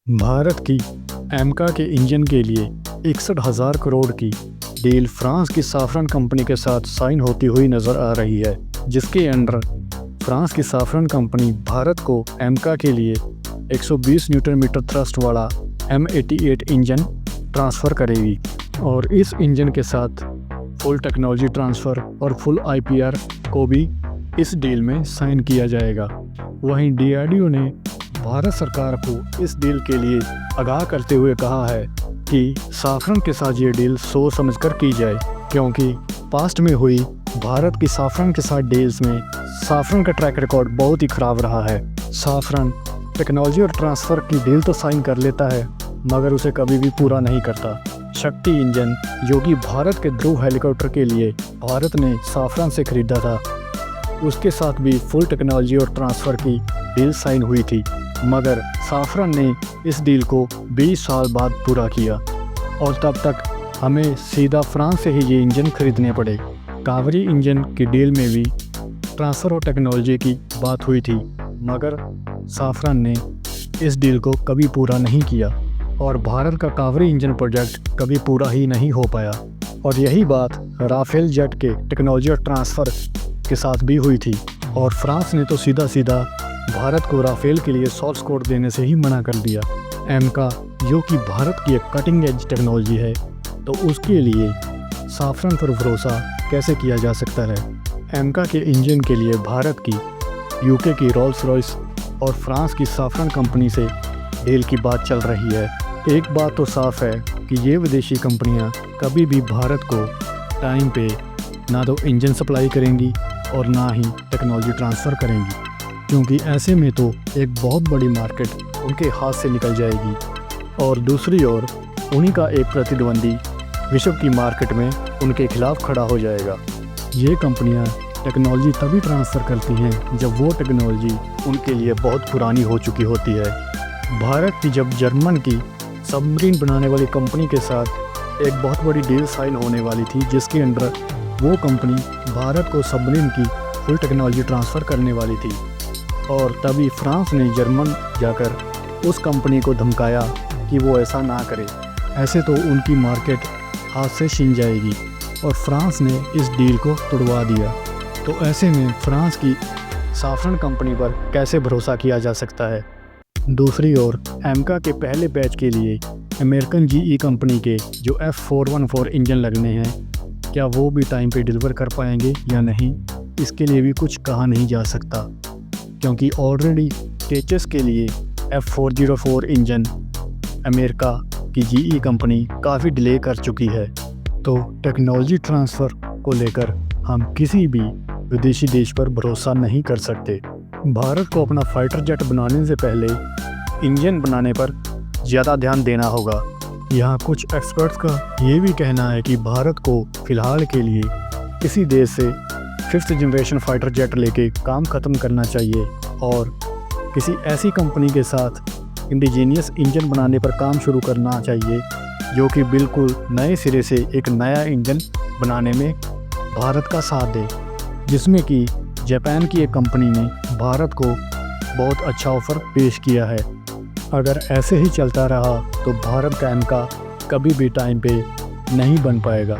भारत की एमका के इंजन के लिए 61,000 करोड़ की डील फ्रांस की साफरन कंपनी के साथ साइन होती हुई नज़र आ रही है, जिसके अंडर फ्रांस की साफरन कंपनी भारत को एमका के लिए 120 न्यूटन मीटर थ्रस्ट वाला M88 इंजन ट्रांसफ़र करेगी और इस इंजन के साथ फुल टेक्नोलॉजी ट्रांसफ़र और फुल IPR को भी इस डील में साइन किया जाएगा। वहीं DRDO ने भारत सरकार को इस डील के लिए आगाह करते हुए कहा है कि साफरन के साथ ये डील सोच समझकर की जाए, क्योंकि पास्ट में हुई भारत की साफरन के साथ डील्स में साफरन का ट्रैक रिकॉर्ड बहुत ही ख़राब रहा है। साफरन टेक्नोलॉजी और ट्रांसफ़र की डील तो साइन कर लेता है, मगर उसे कभी भी पूरा नहीं करता। शक्ति इंजन, जो कि भारत के ध्रुव हेलीकॉप्टर के लिए भारत ने साफरन से खरीदा था, उसके साथ भी फुल टेक्नोलॉजी और ट्रांसफ़र की डील साइन हुई थी, मगर साफरन ने इस डील को 20 साल बाद पूरा किया और तब तक हमें सीधा फ्रांस से ही ये इंजन खरीदने पड़े। कावेरी इंजन की डील में भी ट्रांसफ़र और टेक्नोलॉजी की बात हुई थी, मगर साफरन ने इस डील को कभी पूरा नहीं किया और भारत का कावेरी इंजन प्रोजेक्ट कभी पूरा ही नहीं हो पाया। और यही बात राफेल जेट के टेक्नोलॉजी और ट्रांसफ़र के साथ भी हुई थी और फ्रांस ने तो सीधा सीधा भारत को राफेल के लिए सोर्स कोड देने से ही मना कर दिया। एमका, जो कि भारत की एक कटिंग एज टेक्नोलॉजी है, तो उसके लिए साफरन पर भरोसा कैसे किया जा सकता है। एमका के इंजन के लिए भारत की यूके की रोल्स रॉयस और फ्रांस की साफरन कंपनी से डील की बात चल रही है। एक बात तो साफ है कि ये विदेशी कंपनियां कभी भी भारत को टाइम पे ना तो इंजन सप्लाई करेंगी और ना ही टेक्नोलॉजी ट्रांसफ़र करेंगी, क्योंकि ऐसे में तो एक बहुत बड़ी मार्केट उनके हाथ से निकल जाएगी और दूसरी ओर उन्हीं का एक प्रतिद्वंदी विश्व की मार्केट में उनके खिलाफ खड़ा हो जाएगा। ये कंपनियां टेक्नोलॉजी तभी ट्रांसफ़र करती हैं जब वो टेक्नोलॉजी उनके लिए बहुत पुरानी हो चुकी होती है। भारत की जब जर्मन की सबमरीन बनाने वाली कंपनी के साथ एक बहुत बड़ी डील साइन होने वाली थी, जिसके अंडर वो कंपनी भारत को सबमरीन की फुल टेक्नोलॉजी ट्रांसफ़र करने वाली थी, और तभी फ्रांस ने जर्मन जाकर उस कंपनी को धमकाया कि वो ऐसा ना करे, ऐसे तो उनकी मार्केट हाथ से छीन जाएगी, और फ्रांस ने इस डील को तोड़वा दिया। तो ऐसे में फ्रांस की साफरन कंपनी पर कैसे भरोसा किया जा सकता है। दूसरी ओर एमका के पहले बैच के लिए अमेरिकन GE कंपनी के जो F414 इंजन लगने हैं, क्या वो भी टाइम पे डिलीवर कर पाएंगे या नहीं, इसके लिए भी कुछ कहा नहीं जा सकता, क्योंकि ऑलरेडी टेचस के लिए F404 इंजन अमेरिका की GE कंपनी काफ़ी डिले कर चुकी है। तो टेक्नोलॉजी ट्रांसफ़र को लेकर हम किसी भी विदेशी देश पर भरोसा नहीं कर सकते। भारत को अपना फाइटर जेट बनाने से पहले इंजन बनाने पर ज़्यादा ध्यान देना होगा। यहाँ कुछ एक्सपर्ट्स का ये भी कहना है कि भारत को फ़िलहाल के लिए किसी देश से 5th जनरेशन फाइटर जेट लेके काम ख़त्म करना चाहिए और किसी ऐसी कंपनी के साथ इंडिजीनियस इंजन बनाने पर काम शुरू करना चाहिए, जो कि बिल्कुल नए सिरे से एक नया इंजन बनाने में भारत का साथ दे, जिसमें कि जापान की एक कंपनी ने भारत को बहुत अच्छा ऑफ़र पेश किया है। अगर ऐसे ही चलता रहा तो भारत का एमका कभी भी टाइम पे नहीं बन पाएगा।